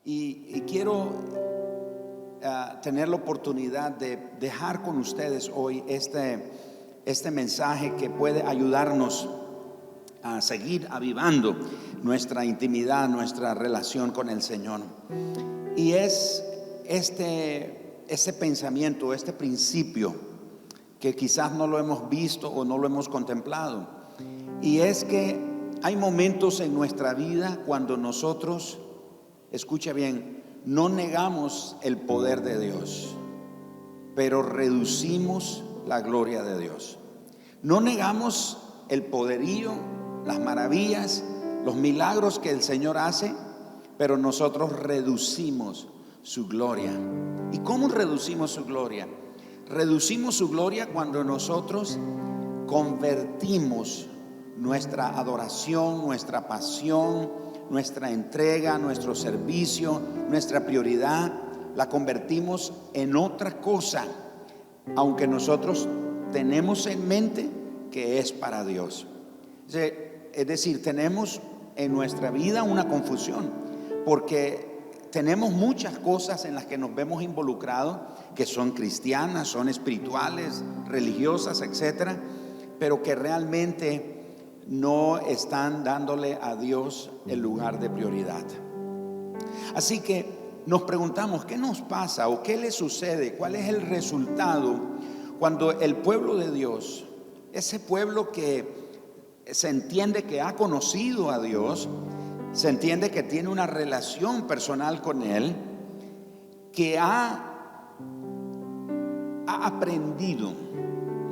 Y quiero tener la oportunidad de dejar con ustedes hoy este mensaje que puede ayudarnos a seguir avivando nuestra intimidad, nuestra relación con el Señor. Y es este pensamiento, este principio que quizás no lo hemos visto o no lo hemos contemplado. Y es que hay momentos en nuestra vida cuando nosotros, escucha bien, no negamos el poder de Dios, pero reducimos la gloria de Dios. No negamos el poderío, las maravillas, los milagros que el Señor hace, pero nosotros reducimos su gloria. ¿Y cómo reducimos su gloria? Reducimos su gloria cuando nosotros convertimos nuestra adoración, nuestra pasión, nuestra entrega, nuestro servicio, nuestra prioridad, la convertimos en otra cosa, aunque nosotros tenemos en mente que es para Dios. Es decir, tenemos en nuestra vida una confusión, porque tenemos muchas cosas en las que nos vemos involucrados, que son cristianas, son espirituales, religiosas, etcétera, pero que realmente no están dándole a Dios el lugar de prioridad. Así que nos preguntamos, ¿qué nos pasa o qué le sucede? ¿Cuál es el resultado cuando el pueblo de Dios, ese pueblo que se entiende que ha conocido a Dios, se entiende que tiene una relación personal con Él, que ha aprendido,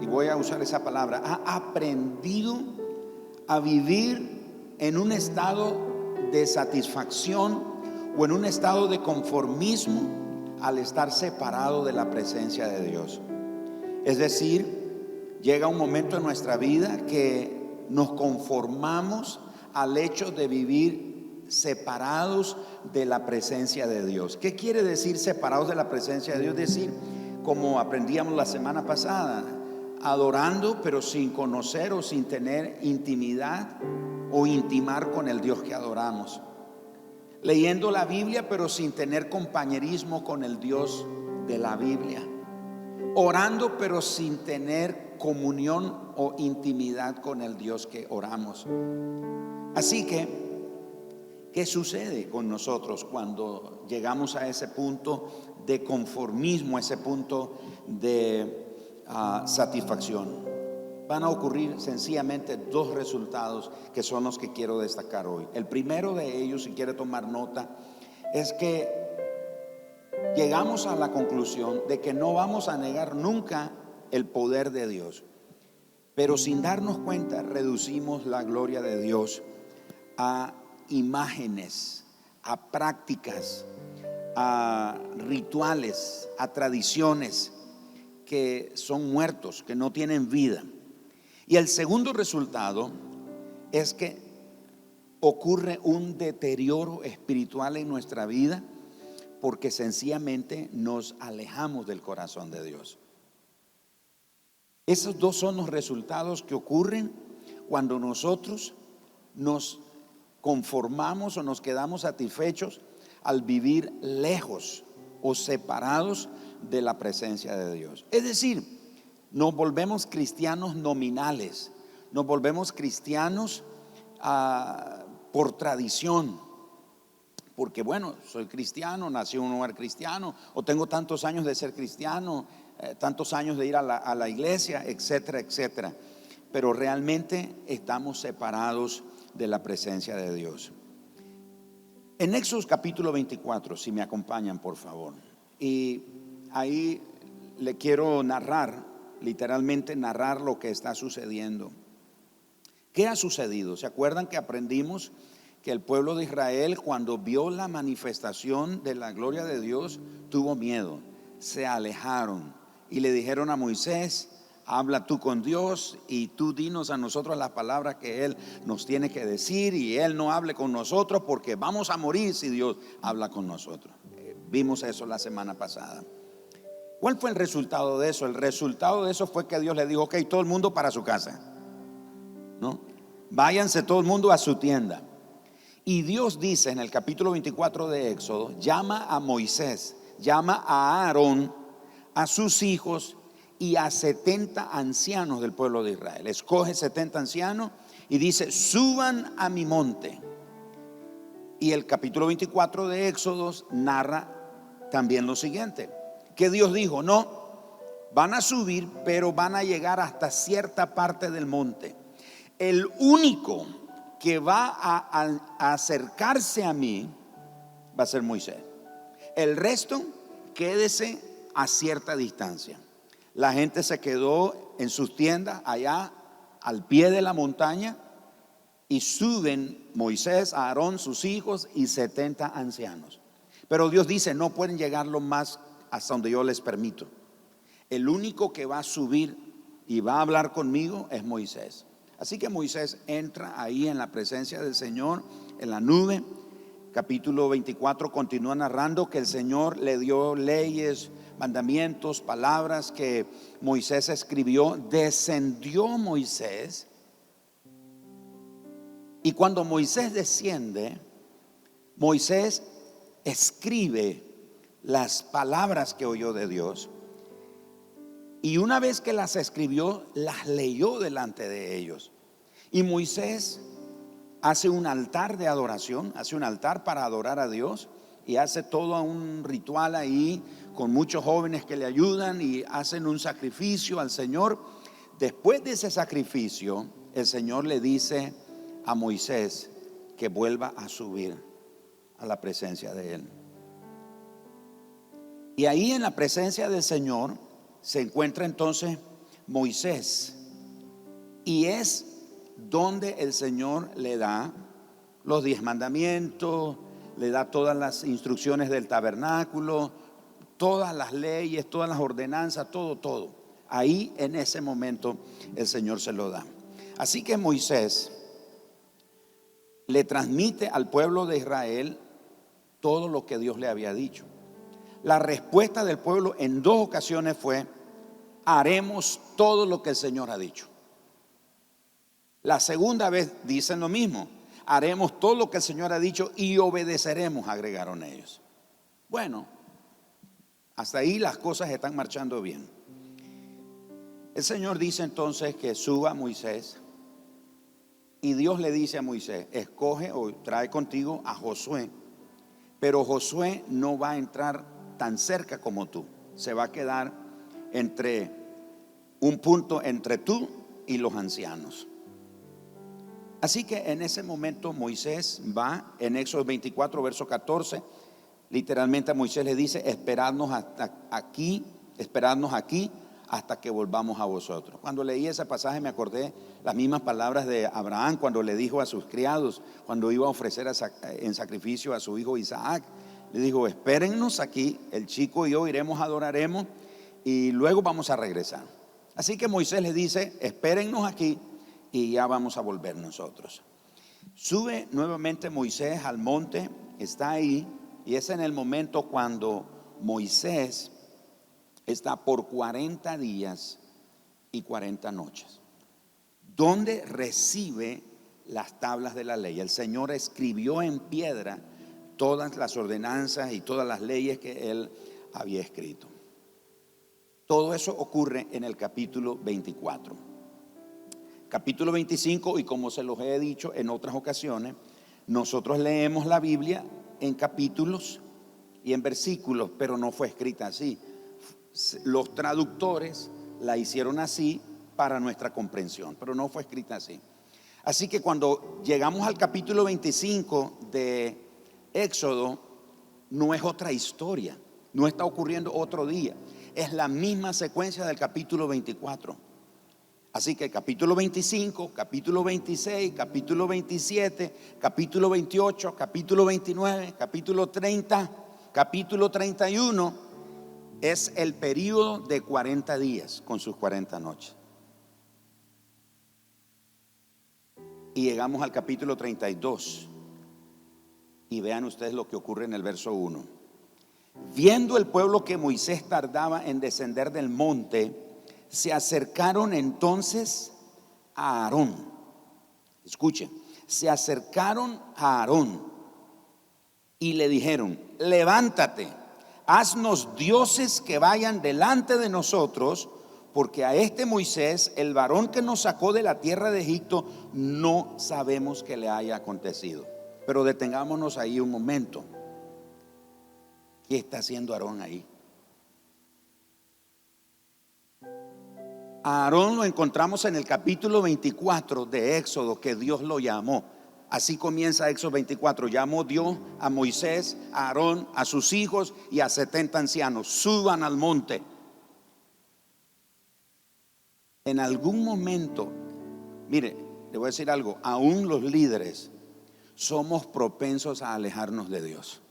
y voy a usar esa palabra, ha aprendido a vivir en un estado de satisfacción o en un estado de conformismo al estar separado de la presencia de Dios? Es decir, llega un momento en nuestra vida que nos conformamos al hecho de vivir separados de la presencia de Dios. ¿Qué quiere decir separados de la presencia de Dios? Es decir, como aprendíamos la semana pasada, adorando pero sin conocer o sin tener intimidad o intimar con el Dios que adoramos. Leyendo la Biblia pero sin tener compañerismo con el Dios de la Biblia. Orando pero sin tener comunión o intimidad con el Dios que oramos. Así que, ¿qué sucede con nosotros cuando llegamos a ese punto de conformismo, a ese punto de satisfacción? Van a ocurrir sencillamente dos resultados que son los que quiero destacar hoy. El primero de ellos, si quiere tomar nota, es que llegamos a la conclusión de que no vamos a negar nunca el poder de Dios, pero sin darnos cuenta reducimos la gloria de Dios a imágenes, a prácticas, a rituales, a tradiciones que son muertos, que no tienen vida. Y el segundo resultado es que ocurre un deterioro espiritual en nuestra vida, porque sencillamente nos alejamos del corazón de Dios. Esos dos son los resultados que ocurren cuando nosotros nos conformamos o nos quedamos satisfechos al vivir lejos o separados de la presencia de Dios. Es decir, nos volvemos cristianos nominales, nos volvemos cristianos por tradición, porque bueno, soy cristiano, nací en un hogar cristiano, o tengo tantos años de ser cristiano, tantos años de ir a la iglesia, etcétera, etcétera. Pero realmente estamos separados de la presencia de Dios. En Éxodo capítulo 24, si me acompañan por favor, y ahí le quiero narrar, literalmente narrar lo que está sucediendo. ¿Qué ha sucedido? ¿Se acuerdan que aprendimos que el pueblo de Israel, cuando vio la manifestación de la gloria de Dios, tuvo miedo, se alejaron y le dijeron a Moisés: habla tú con Dios y tú dinos a nosotros las palabras que Él nos tiene que decir, y Él no hable con nosotros porque vamos a morir si Dios habla con nosotros. Vimos eso la semana pasada. ¿Cuál fue el resultado de eso? El resultado de eso fue que Dios le dijo: ok, todo el mundo para su casa, ¿no? Váyanse todo el mundo a su tienda. Y Dios dice en el capítulo 24 de Éxodo, llama a Moisés, llama a Aarón, a sus hijos y a 70 ancianos del pueblo de Israel. Escoge 70 ancianos y dice, suban a mi monte. Y el capítulo 24 de Éxodo narra también lo siguiente, que Dios dijo, no, van a subir, pero van a llegar hasta cierta parte del monte. El único que va a acercarse a mí va a ser Moisés. El resto, quédese a cierta distancia. La gente se quedó en sus tiendas allá al pie de la montaña y suben Moisés, Aarón, sus hijos y 70 ancianos. Pero Dios dice, no pueden llegarlo más hasta donde yo les permito. El único que va a subir y va a hablar conmigo es Moisés. Así que Moisés entra ahí en la presencia del Señor, en la nube. Capítulo 24 continúa narrando que el Señor le dio leyes, mandamientos, palabras que Moisés escribió. Descendió Moisés. Y cuando Moisés desciende, Moisés escribe las palabras que oyó de Dios. Y una vez que las escribió, las leyó delante de ellos. Y Moisés hace un altar de adoración, hace un altar para adorar a Dios y hace todo un ritual ahí con muchos jóvenes que le ayudan y hacen un sacrificio al Señor. Después de ese sacrificio, el Señor le dice a Moisés que vuelva a subir a la presencia de él. Y ahí en la presencia del Señor se encuentra entonces Moisés, y es donde el Señor le da los 10 mandamientos, le da todas las instrucciones del tabernáculo, todas las leyes, todas las ordenanzas, todo. Ahí en ese momento el Señor se lo da. Así que Moisés le transmite al pueblo de Israel todo lo que Dios le había dicho. La respuesta del pueblo en 2 ocasiones fue: haremos todo lo que el Señor ha dicho. La segunda vez dicen lo mismo: haremos todo lo que el Señor ha dicho y obedeceremos, agregaron ellos. Bueno, hasta ahí las cosas están marchando bien. El Señor dice entonces que suba Moisés, y Dios le dice a Moisés: escoge o trae contigo a Josué, pero Josué no va a entrar tan cerca como tú, se va a quedar entre un punto entre tú y los ancianos. Así que en ese momento Moisés va, en Éxodo 24 verso 14, literalmente a Moisés le dice: esperadnos aquí hasta que volvamos a vosotros. Cuando leí ese pasaje me acordé las mismas palabras de Abraham cuando le dijo a sus criados, cuando iba a ofrecer en sacrificio a su hijo Isaac, le dijo: espérennos aquí, el chico y yo iremos, adoraremos y luego vamos a regresar. Así que Moisés le dice: espérennos aquí y ya vamos a volver nosotros. Sube nuevamente Moisés al monte, está ahí, y es en el momento cuando Moisés está por 40 días y 40 noches, donde recibe las tablas de la ley. El Señor escribió en piedra todas las ordenanzas y todas las leyes que él había escrito. Todo eso ocurre en el capítulo 24. Capítulo 25, y como se los he dicho en otras ocasiones, nosotros leemos la Biblia en capítulos y en versículos, pero no fue escrita así. Los traductores la hicieron así para nuestra comprensión, pero no fue escrita así. Así que cuando llegamos al capítulo 25 de Éxodo, no es otra historia, no está ocurriendo otro día, es la misma secuencia del capítulo 24. Así que capítulo 25, capítulo 26, capítulo 27, capítulo 28, capítulo 29, capítulo 30, capítulo 31 es el periodo de 40 días con sus 40 noches. Y llegamos al capítulo 32 y vean ustedes lo que ocurre en el verso 1. Viendo el pueblo que Moisés tardaba en descender del monte, se acercaron entonces a Aarón. Escuchen, se acercaron a Aarón y le dijeron: levántate, haznos dioses que vayan delante de nosotros, porque a este Moisés, el varón que nos sacó de la tierra de Egipto, no sabemos qué le haya acontecido. Pero detengámonos ahí un momento. ¿Qué está haciendo Aarón ahí? A Aarón lo encontramos en el capítulo 24 de Éxodo, que Dios lo llamó. Así comienza Éxodo 24. Llamó Dios a Moisés, a Aarón, a sus hijos y a 70 ancianos. Suban al monte. En algún momento, mire, le voy a decir algo, aún los líderes somos propensos a alejarnos de Dios.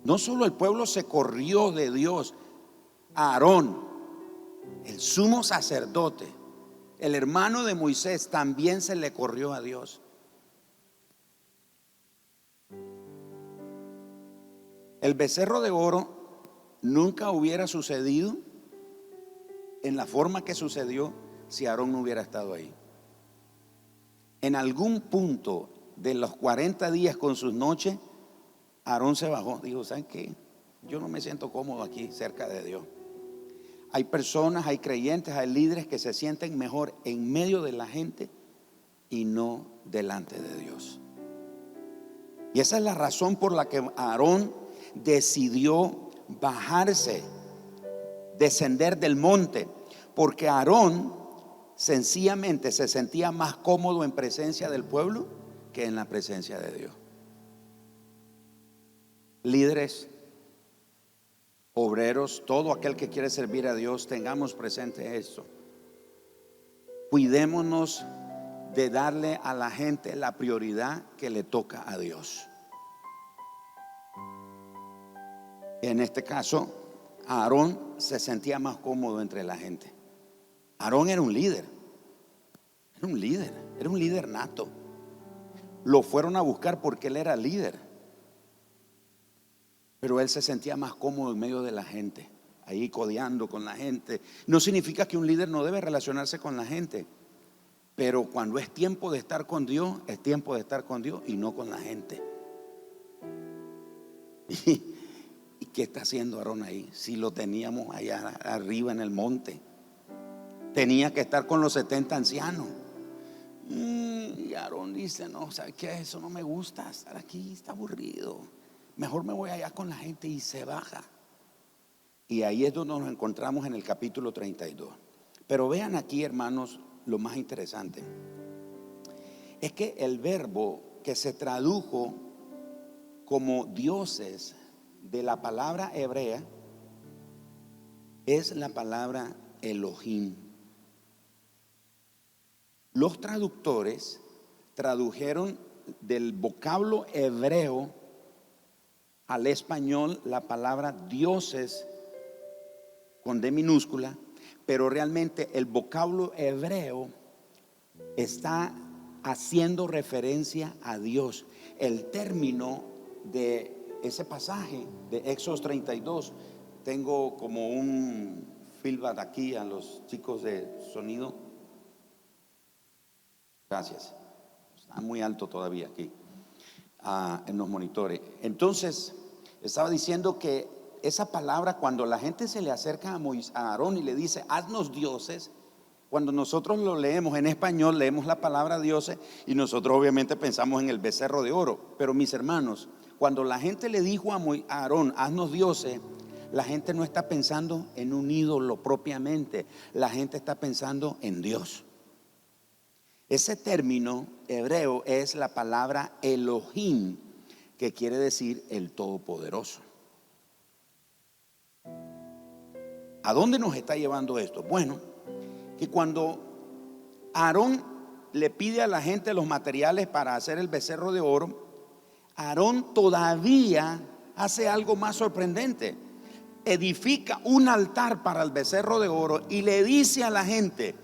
No solo el pueblo se corrió de Dios, Aarón, el sumo sacerdote, el hermano de Moisés, también se le corrió a Dios. El becerro de oro nunca hubiera sucedido en la forma que sucedió si Aarón no hubiera estado ahí. En algún punto de los 40 días con sus noches, Aarón se bajó. Dijo: ¿saben qué? Yo no me siento cómodo aquí cerca de Dios. Hay personas, hay creyentes, hay líderes que se sienten mejor en medio de la gente y no delante de Dios. Y esa es la razón por la que Aarón decidió bajarse, descender del monte, porque Aarón sencillamente se sentía más cómodo en presencia del pueblo que en la presencia de Dios. Líderes, obreros, todo aquel que quiere servir a Dios, tengamos presente esto. Cuidémonos de darle a la gente la prioridad que le toca a Dios. En este caso, Aarón se sentía más cómodo entre la gente. Aarón era un líder, era un líder nato. Lo fueron a buscar porque él era líder, pero él se sentía más cómodo en medio de la gente, ahí codeando con la gente. No significa que un líder no debe relacionarse con la gente, pero cuando es tiempo de estar con Dios, es tiempo de estar con Dios y no con la gente. ¿Y qué está haciendo Aarón ahí? Si lo teníamos allá arriba en el monte, tenía que estar con los 70 ancianos. Y Aarón dice: no, ¿sabes qué? Eso no me gusta, estar aquí está aburrido, mejor me voy allá con la gente, y se baja. Y ahí es donde nos encontramos en el capítulo 32. Pero vean aquí, hermanos, lo más interesante es que el verbo que se tradujo como dioses de la palabra hebrea es la palabra Elohim. Los traductores tradujeron del vocablo hebreo al español la palabra dioses con D minúscula, pero realmente el vocablo hebreo está haciendo referencia a Dios. El término de ese pasaje de Éxodo 32, tengo como un feedback aquí a los chicos de sonido. Gracias. Está muy alto todavía aquí en los monitores. Entonces, estaba diciendo que esa palabra, cuando la gente se le acerca a Aarón y le dice: haznos dioses, cuando nosotros lo leemos en español, leemos la palabra dioses y nosotros obviamente pensamos en el becerro de oro. Pero mis hermanos, cuando la gente le dijo a Aarón: haznos dioses, la gente no está pensando en un ídolo propiamente, la gente está pensando en Dios. Ese término hebreo es la palabra Elohim, que quiere decir el Todopoderoso. ¿A dónde nos está llevando esto? Bueno, que cuando Aarón le pide a la gente los materiales para hacer el becerro de oro, Aarón todavía hace algo más sorprendente. Edifica un altar para el becerro de oro y le dice a la gente: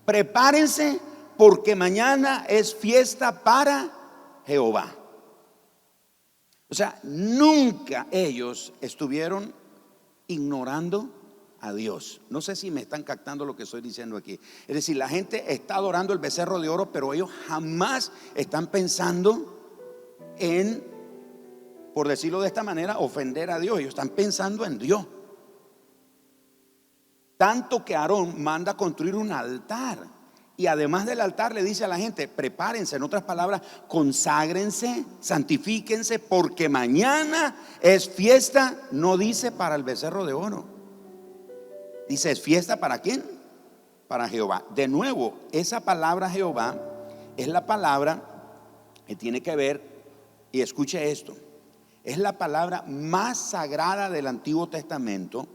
prepárense, porque mañana es fiesta para Jehová. O sea, nunca ellos estuvieron ignorando a Dios. No sé si me están captando lo que estoy diciendo aquí. Es decir, la gente está adorando el becerro de oro, pero ellos jamás están pensando en, por decirlo de esta manera, ofender a Dios. Ellos están pensando en Dios. Tanto que Aarón manda a construir un altar. Y además del altar le dice a la gente: prepárense, en otras palabras, conságrense, santifíquense, porque mañana es fiesta. No dice para el becerro de oro, dice es fiesta ¿para quién? Para Jehová. De nuevo, esa palabra Jehová es la palabra que tiene que ver, y escuche esto, es la palabra más sagrada del Antiguo Testamento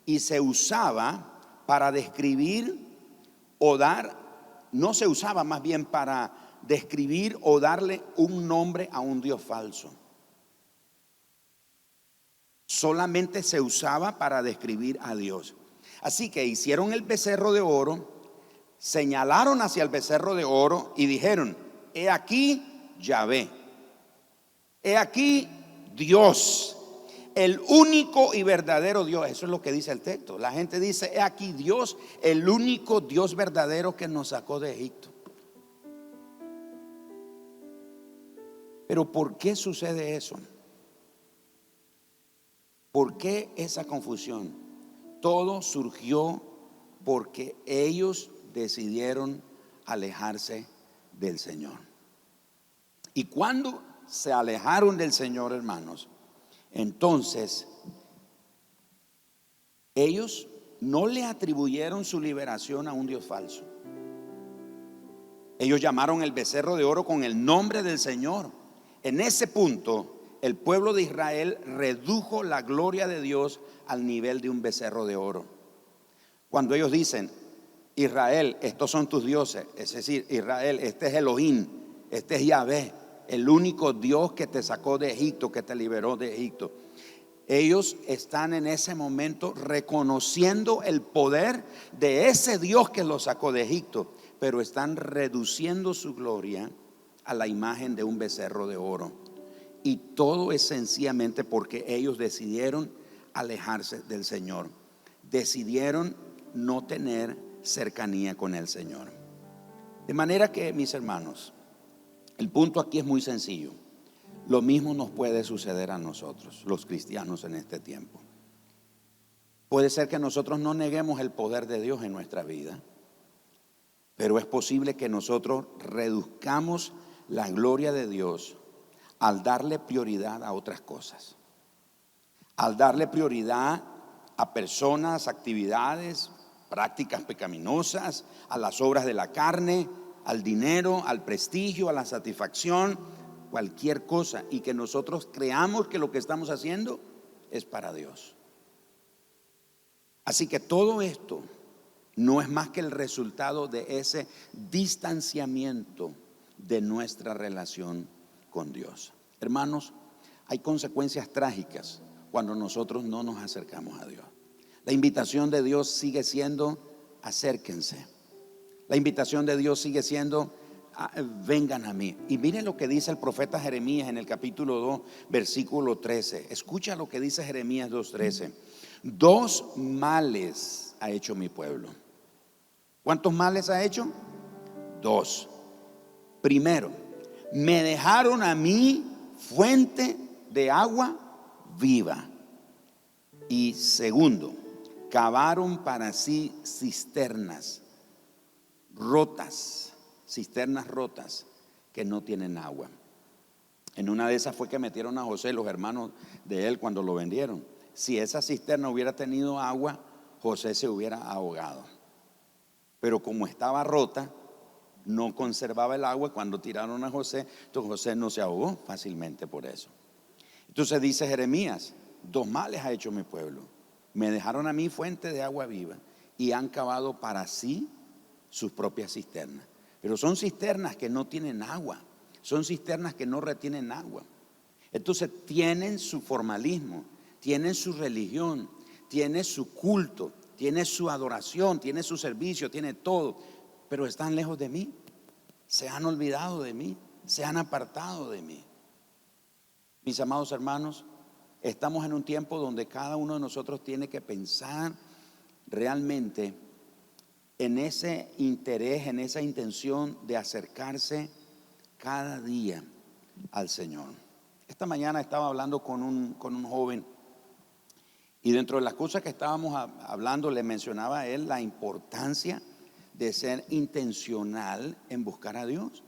y se usaba para describir o dar, no se usaba más bien para describir o darle un nombre a un Dios falso. Solamente se usaba para describir a Dios. Así que hicieron el becerro de oro, señalaron hacia el becerro de oro y dijeron: he aquí Yahvé, he aquí Dios, el único y verdadero Dios. Eso es lo que dice el texto. La gente dice: he aquí Dios, el único Dios verdadero que nos sacó de Egipto. Pero ¿por qué sucede eso? ¿Por qué esa confusión? Todo surgió porque ellos decidieron alejarse del Señor. Y cuando se alejaron del Señor, hermanos, entonces ellos no le atribuyeron su liberación a un Dios falso. Ellos llamaron el becerro de oro con el nombre del Señor. En ese punto, el pueblo de Israel redujo la gloria de Dios al nivel de un becerro de oro. Cuando ellos dicen: Israel, estos son tus dioses, es decir, Israel, este es Elohim, este es Yahvé, el único Dios que te sacó de Egipto, que te liberó de Egipto. Ellos están en ese momento reconociendo el poder de ese Dios que los sacó de Egipto, pero están reduciendo su gloria a la imagen de un becerro de oro. Y todo es sencillamente porque ellos decidieron alejarse del Señor. Decidieron no tener cercanía con el Señor. De manera que, mis hermanos, el punto aquí es muy sencillo. Lo mismo nos puede suceder a nosotros, los cristianos, en este tiempo. Puede ser que nosotros no neguemos el poder de Dios en nuestra vida, pero es posible que nosotros reduzcamos la gloria de Dios al darle prioridad a otras cosas, al darle prioridad a personas, actividades, prácticas pecaminosas, a las obras de la carne, al dinero, al prestigio, a la satisfacción, cualquier cosa, y que nosotros creamos que lo que estamos haciendo es para Dios. Así que todo esto no es más que el resultado de ese distanciamiento de nuestra relación con Dios. Hermanos, hay consecuencias trágicas cuando nosotros no nos acercamos a Dios. La invitación de Dios sigue siendo: acérquense. La invitación de Dios sigue siendo: vengan a mí. Y miren lo que dice el profeta Jeremías en el capítulo 2, versículo 13. Escucha lo que dice Jeremías 2:13. 2 males ha hecho mi pueblo. ¿Cuántos males ha hecho? 2. Primero, me dejaron a mí fuente de agua viva. Y segundo, cavaron para sí cisternas rotas, que no tienen agua. En una de esas fue que metieron a José, los hermanos de él, cuando lo vendieron. Si esa cisterna hubiera tenido agua, José se hubiera ahogado. Pero como estaba rota, no conservaba el agua. Cuando tiraron a José, entonces José no se ahogó fácilmente por eso. Entonces dice Jeremías: 2 males ha hecho mi pueblo. Me dejaron a mí fuente de agua viva y han cavado para sí sus propias cisternas. Pero son cisternas que no tienen agua, son cisternas que no retienen agua. Entonces tienen su formalismo, tienen su religión, tienen su culto, tienen su adoración, tienen su servicio, tienen todo, pero están lejos de mí. Se han olvidado de mí, se han apartado de mí. Mis amados hermanos, estamos en un tiempo donde cada uno de nosotros tiene que pensar realmente en ese interés, en esa intención de acercarse cada día al Señor. Esta mañana estaba hablando con un joven, y dentro de las cosas que estábamos hablando le mencionaba a él la importancia de ser intencional en buscar a Dios.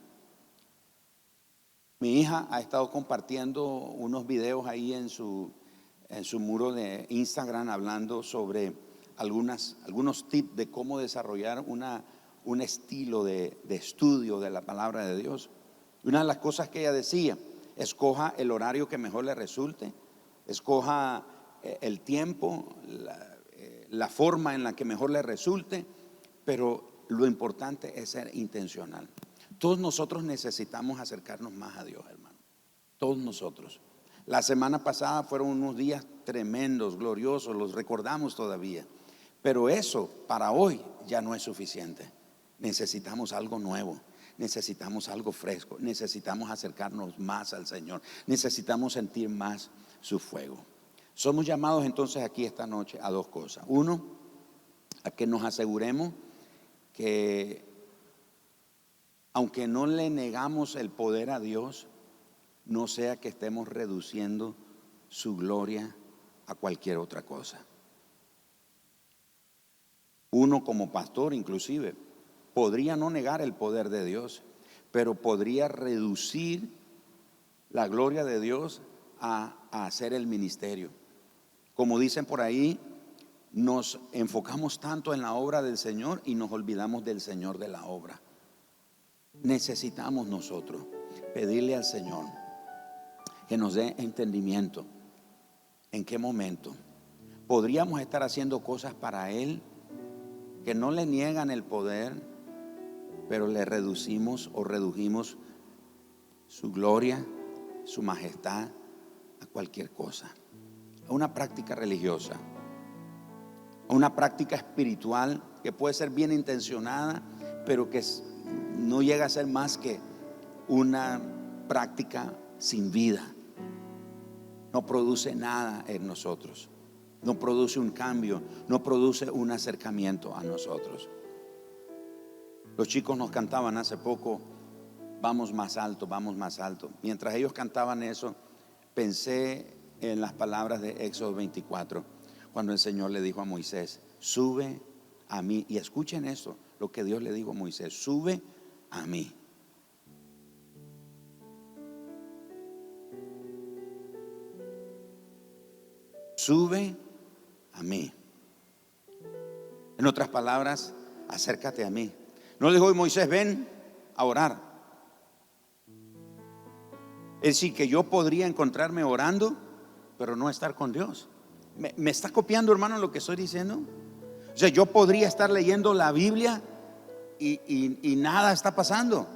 Mi hija ha estado compartiendo unos videos ahí en su muro de Instagram, hablando sobre algunos tips de cómo desarrollar un estilo de estudio de la palabra de Dios. Una de las cosas que ella decía: escoja el horario que mejor le resulte, escoja el tiempo, la forma en la que mejor le resulte, pero lo importante es ser intencional. Todos nosotros necesitamos acercarnos más a Dios, hermano. Todos nosotros. La semana pasada fueron unos días tremendos, gloriosos, los recordamos todavía. Pero eso para hoy ya no es suficiente. Necesitamos algo nuevo, necesitamos algo fresco, necesitamos acercarnos más al Señor, necesitamos sentir más su fuego. Somos llamados entonces aquí esta noche a dos cosas. Uno, a que nos aseguremos que aunque no le negamos el poder a Dios, no sea que estemos reduciendo su gloria a cualquier otra cosa. Uno como pastor inclusive podría no negar el poder de Dios, pero podría reducir la gloria de Dios a hacer el ministerio. Como dicen por ahí, nos enfocamos tanto en la obra del Señor y nos olvidamos del Señor de la obra. Necesitamos nosotros pedirle al Señor que nos dé entendimiento. ¿En qué momento podríamos estar haciendo cosas para Él que no le niegan el poder, pero le reducimos o redujimos su gloria, su majestad a cualquier cosa? A una práctica religiosa, a una práctica espiritual que puede ser bien intencionada, pero que no llega a ser más que una práctica sin vida. No produce nada en nosotros, no produce un cambio, no produce un acercamiento a nosotros. Los chicos nos cantaban hace poco: vamos más alto, vamos más alto. Mientras ellos cantaban eso, pensé en las palabras de Éxodo 24, cuando el Señor le dijo a Moisés: sube a mí. Y escuchen esto, lo que Dios le dijo a Moisés: sube a mí. Sube a mí. En otras palabras, acércate a mí. No le dijo: Moisés, ven a orar. Es decir, que yo podría encontrarme orando, pero no estar con Dios. ¿Me está copiando, hermano, lo que estoy diciendo? O sea, yo podría estar leyendo la Biblia y nada está pasando.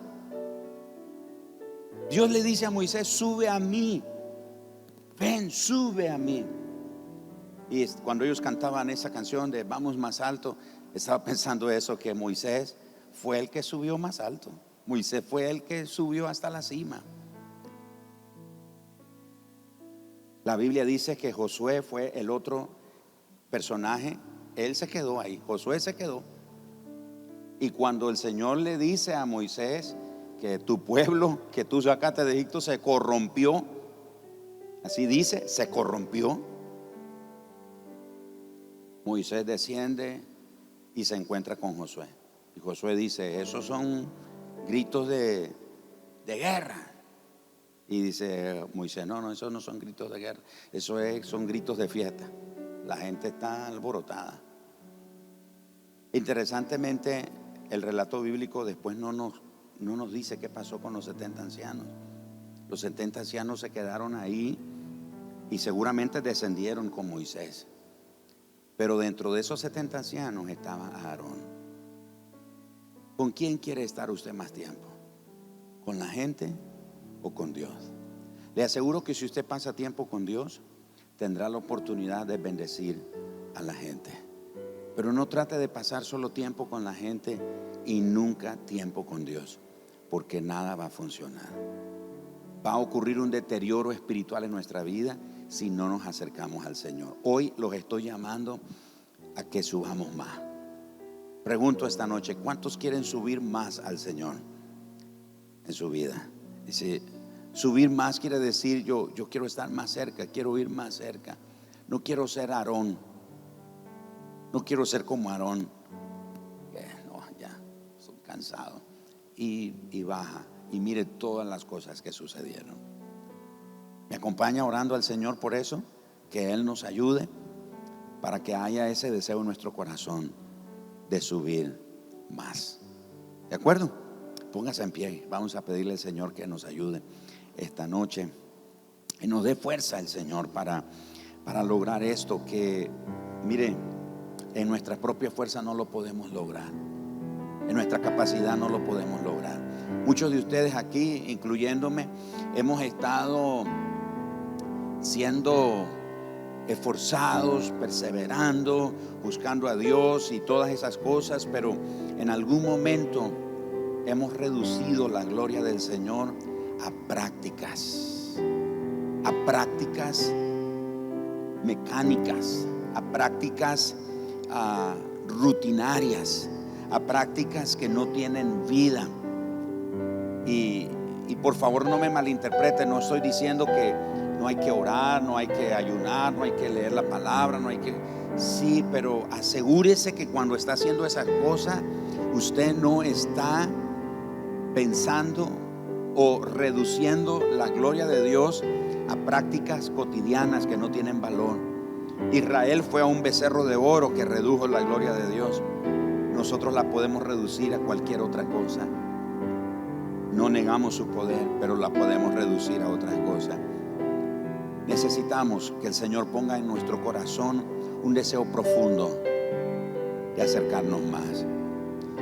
Dios le dice a Moisés: sube a mí. Ven, sube a mí. Y cuando ellos cantaban esa canción de vamos más alto, estaba pensando eso, que Moisés fue el que subió más alto. Moisés fue el que subió hasta la cima. La Biblia dice que Josué fue el otro personaje. Él se quedó ahí, Josué se quedó. Y cuando el Señor le dice a Moisés que tu pueblo que tú sacaste de Egipto se corrompió, así dice, se corrompió, Moisés desciende y se encuentra con Josué. Y Josué dice: esos son gritos de guerra. Y dice Moisés: no, esos no son gritos de guerra, son gritos de fiesta. La gente está alborotada. Interesantemente, el relato bíblico después no nos dice qué pasó con los 70 ancianos. Los 70 ancianos se quedaron ahí y seguramente descendieron con Moisés. Pero dentro de esos 70 ancianos estaba Aarón. ¿Con quién quiere estar usted más tiempo? ¿Con la gente o con Dios? Le aseguro que si usted pasa tiempo con Dios, tendrá la oportunidad de bendecir a la gente. Pero no trate de pasar solo tiempo con la gente y nunca tiempo con Dios, porque nada va a funcionar. Va a ocurrir un deterioro espiritual en nuestra vida si no nos acercamos al Señor. Hoy los estoy llamando a que subamos más. Pregunto esta noche, ¿cuántos quieren subir más al Señor en su vida? Dice, subir más quiere decir yo quiero estar más cerca, quiero ir más cerca. No quiero ser Aarón, no quiero ser como Aarón. No, ya estoy cansado. Y baja y mire todas las cosas que sucedieron. ¿Me acompaña orando al Señor por eso? Que Él nos ayude para que haya ese deseo en nuestro corazón de subir más. ¿De acuerdo? Póngase en pie. Vamos a pedirle al Señor que nos ayude esta noche y nos dé fuerza el Señor para lograr esto que, mire, en nuestra propia fuerza no lo podemos lograr, en nuestra capacidad no lo podemos lograr. Muchos de ustedes aquí, incluyéndome, hemos estado siendo esforzados, perseverando, buscando a Dios y todas esas cosas, pero en algún momento hemos reducido la gloria del Señor a prácticas mecánicas, a prácticas rutinarias, a prácticas que no tienen vida. Y por favor no me malinterpreten, no estoy diciendo que no hay que orar, no hay que ayunar, no hay que leer la palabra, no hay que... Sí, pero asegúrese que cuando está haciendo esas cosas, usted no está pensando o reduciendo la gloria de Dios a prácticas cotidianas que no tienen valor. Israel fue a un becerro de oro que redujo la gloria de Dios. Nosotros la podemos reducir a cualquier otra cosa. No negamos su poder, pero la podemos reducir a otras cosas. Necesitamos que el Señor ponga en nuestro corazón un deseo profundo de acercarnos más.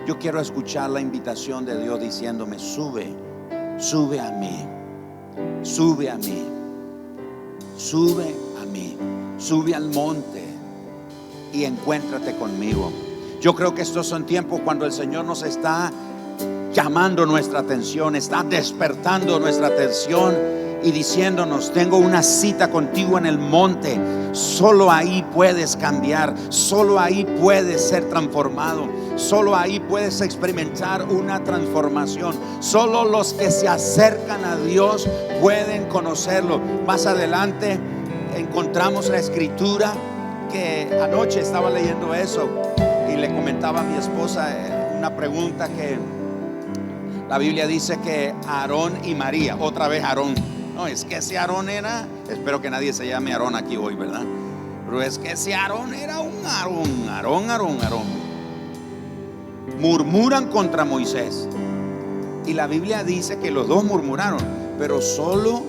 Yo quiero escuchar la invitación de Dios diciéndome: sube a mí, sube a mí, sube a mí, sube al monte y encuéntrate conmigo. Yo creo que estos son tiempos cuando el Señor nos está llamando nuestra atención, está despertando nuestra atención y diciéndonos: tengo una cita contigo en el monte. Solo ahí puedes cambiar, solo ahí puedes ser transformado, solo ahí puedes experimentar una transformación. Solo los que se acercan a Dios pueden conocerlo. Más adelante encontramos la escritura, que anoche estaba leyendo eso y le comentaba a mi esposa una pregunta, que la Biblia dice que Aarón y María, otra vez Aarón. No, es que ese Aarón era, espero que nadie se llame Aarón aquí hoy, ¿verdad? Pero es que ese Aarón era un Aarón. Murmuran contra Moisés. Y la Biblia dice que los dos murmuraron, pero solo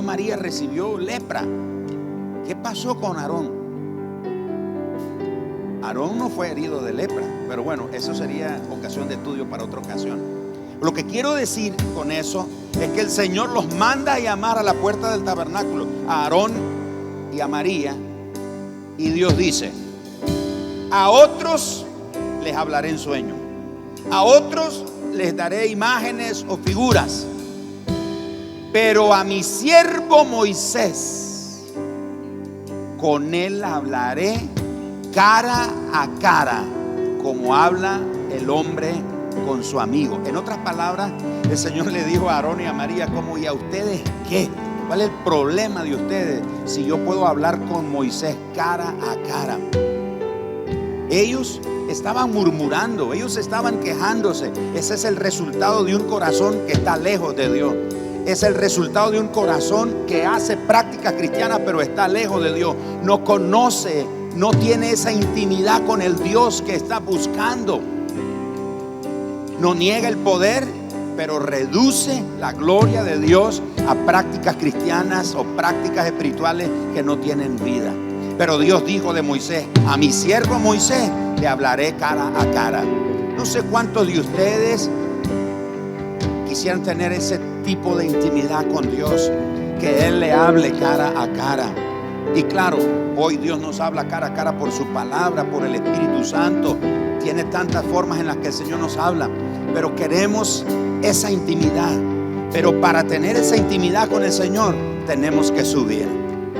María recibió lepra. ¿Qué pasó con Aarón? Aarón no fue herido de lepra, pero bueno, eso sería ocasión de estudio para otra ocasión. Lo que quiero decir con eso es que el Señor los manda a llamar a la puerta del tabernáculo a Aarón y a María, y Dios dice: a otros les hablaré en sueño, a otros les daré imágenes o figuras, pero a mi siervo Moisés, con él hablaré cara a cara, como habla el hombre con su amigo. En otras palabras, el Señor le dijo a Aarón y a María: ¿cómo? ¿Y a ustedes qué? ¿Cuál es el problema de ustedes si yo puedo hablar con Moisés cara a cara? Ellos estaban murmurando, ellos estaban quejándose. Ese es el resultado de un corazón que está lejos de Dios. Es el resultado de un corazón que hace práctica cristiana pero está lejos de Dios. No conoce, no tiene esa intimidad con el Dios que está buscando. No niega el poder, pero reduce la gloria de Dios a prácticas cristianas o prácticas espirituales que no tienen vida. Pero Dios dijo de Moisés: a mi siervo Moisés le hablaré cara a cara. No sé cuántos de ustedes quisieran tener ese tipo de intimidad con Dios, que Él le hable cara a cara. Y claro, hoy Dios nos habla cara a cara por su palabra, por el Espíritu Santo. Tiene tantas formas en las que el Señor nos habla, pero queremos esa intimidad. Pero para tener esa intimidad con el Señor tenemos que subir.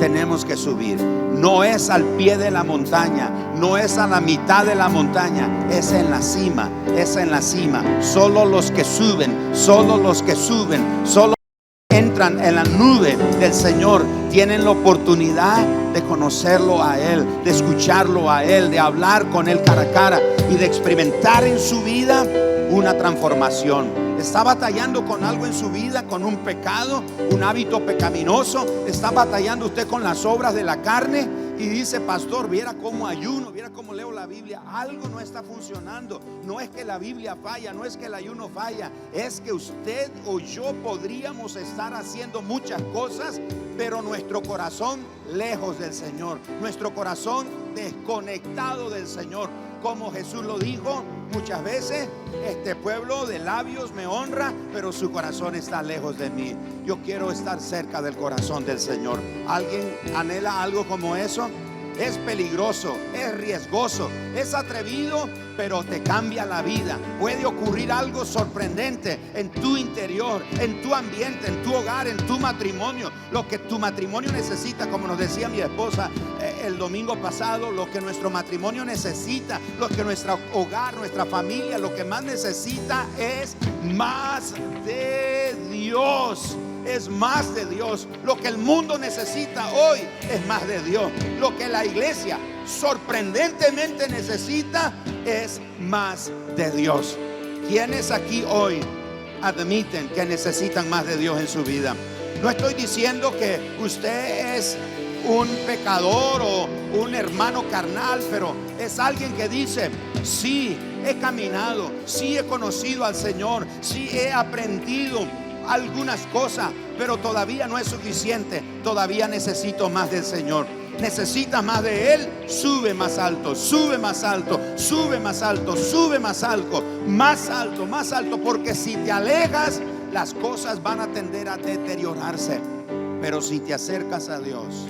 tenemos que subir. No es al pie de la montaña, no es a la mitad de la montaña, es en la cima, es en la cima. Solo los que suben, solo los que suben, solo entran en la nube del Señor tienen la oportunidad de conocerlo a Él, de escucharlo a Él, de hablar con Él cara a cara y de experimentar en su vida una transformación. Está batallando con algo en su vida, con un pecado, un hábito pecaminoso. Está batallando usted con las obras de la carne y dice: pastor, viera cómo ayuno, viera cómo leo la Biblia. Algo no está funcionando. No es que la Biblia falla, no es que el ayuno falla, es que usted o yo podríamos estar haciendo muchas cosas, pero nuestro corazón lejos del Señor, nuestro corazón desconectado del Señor. Como Jesús lo dijo muchas veces: este pueblo de labios me honra, pero su corazón está lejos de mí. Yo quiero estar cerca del corazón del Señor. ¿Alguien anhela algo como eso? Es peligroso, es riesgoso, es atrevido, pero te cambia la vida. Puede ocurrir algo sorprendente en tu interior, en tu ambiente, en tu hogar, en tu matrimonio. Lo que tu matrimonio necesita, como nos decía mi esposa el domingo pasado, lo que nuestro matrimonio necesita, lo que nuestro hogar, nuestra familia, lo que más necesita es más de Dios. Es más de Dios. Lo que el mundo necesita hoy es más de Dios. Lo que la iglesia sorprendentemente necesita es más de Dios. ¿Quiénes aquí hoy admiten que necesitan más de Dios en su vida? No estoy diciendo que usted es un pecador o un hermano carnal, pero es alguien que dice: sí, he caminado, sí he conocido al Señor, sí he aprendido algunas cosas, pero todavía no es suficiente. Todavía necesito más del Señor. Necesitas más de Él. Sube más alto, sube más alto, sube más alto, sube más alto, más alto, más alto, porque si te alejas, las cosas van a tender a deteriorarse. Pero si te acercas a Dios,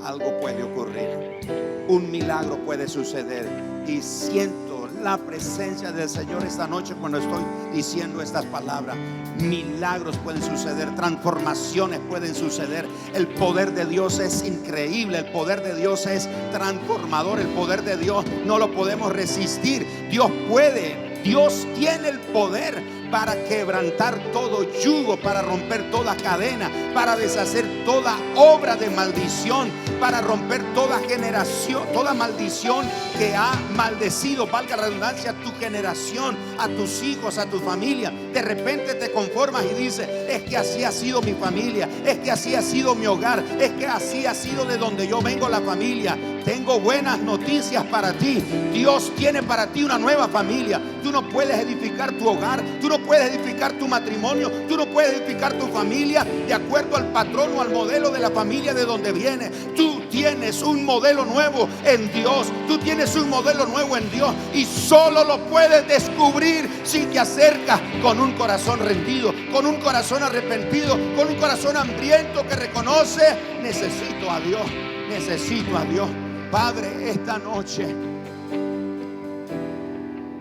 algo puede ocurrir, un milagro puede suceder. Y siento la presencia del Señor esta noche cuando estoy diciendo estas palabras. Milagros pueden suceder, transformaciones pueden suceder. El poder de Dios es increíble, el poder de Dios es transformador, el poder de Dios no lo podemos resistir. Dios puede, Dios tiene el poder para quebrantar todo yugo, para romper toda cadena, para deshacer toda obra de maldición, para romper toda generación, toda maldición que ha maldecido, valga la redundancia, a tu generación, a tus hijos, a tu familia. De repente te conformas y dices: es que así ha sido mi familia, es que así ha sido mi hogar, es que así ha sido de donde yo vengo la familia. Tengo buenas noticias para ti. Dios tiene para ti una nueva familia. Tú no puedes edificar tu hogar, tú no puedes edificar tu matrimonio, tú no puedes edificar tu familia de acuerdo al patrón o al modelo de la familia de donde viene. Tú tienes un modelo nuevo en Dios, tú tienes un modelo nuevo en Dios, y solo lo puedes descubrir si te acercas con un corazón rendido, con un corazón arrepentido, con un corazón hambriento que reconoce: necesito a Dios, necesito a Dios. Padre, esta noche,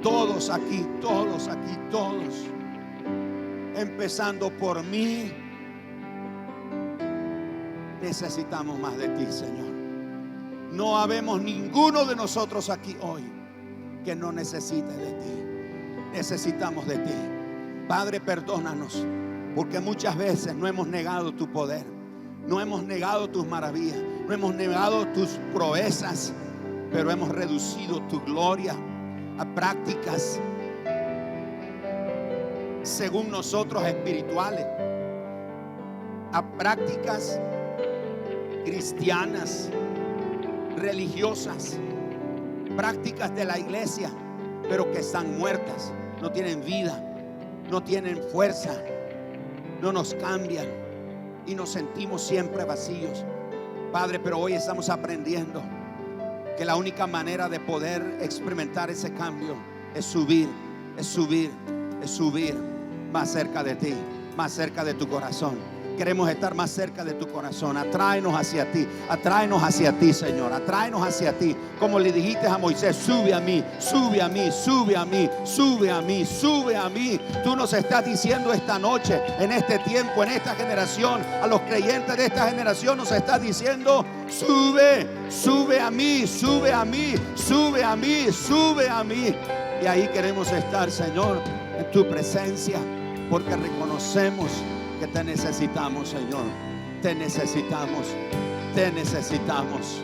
todos aquí, empezando por mí, necesitamos más de ti, Señor. No habemos ninguno de nosotros aquí hoy que no necesite de ti. Necesitamos de ti. Padre, perdónanos, porque muchas veces no hemos negado tu poder, no hemos negado tus maravillas, no hemos negado tus proezas, pero hemos reducido tu gloria a prácticas según nosotros espirituales, a prácticas cristianas, religiosas, prácticas de la iglesia, pero que están muertas, no tienen vida, no tienen fuerza, no nos cambian y nos sentimos siempre vacíos. Padre, pero hoy estamos aprendiendo que la única manera de poder experimentar ese cambio es subir, es subir, es subir más cerca de ti, más cerca de tu corazón, Queremos estar más cerca de tu corazón. Atráenos hacia ti, Señor. Atráenos hacia ti. Como le dijiste a Moisés, sube a mí, sube a mí, sube a mí, sube a mí, sube a mí. Tú nos estás diciendo esta noche, en este tiempo, en esta generación, a los creyentes de esta generación nos estás diciendo, sube, sube a mí, sube a mí, sube a mí, sube a mí. Y ahí queremos estar, Señor, en tu presencia, porque reconocemos que te necesitamos, Señor. Te necesitamos, te necesitamos.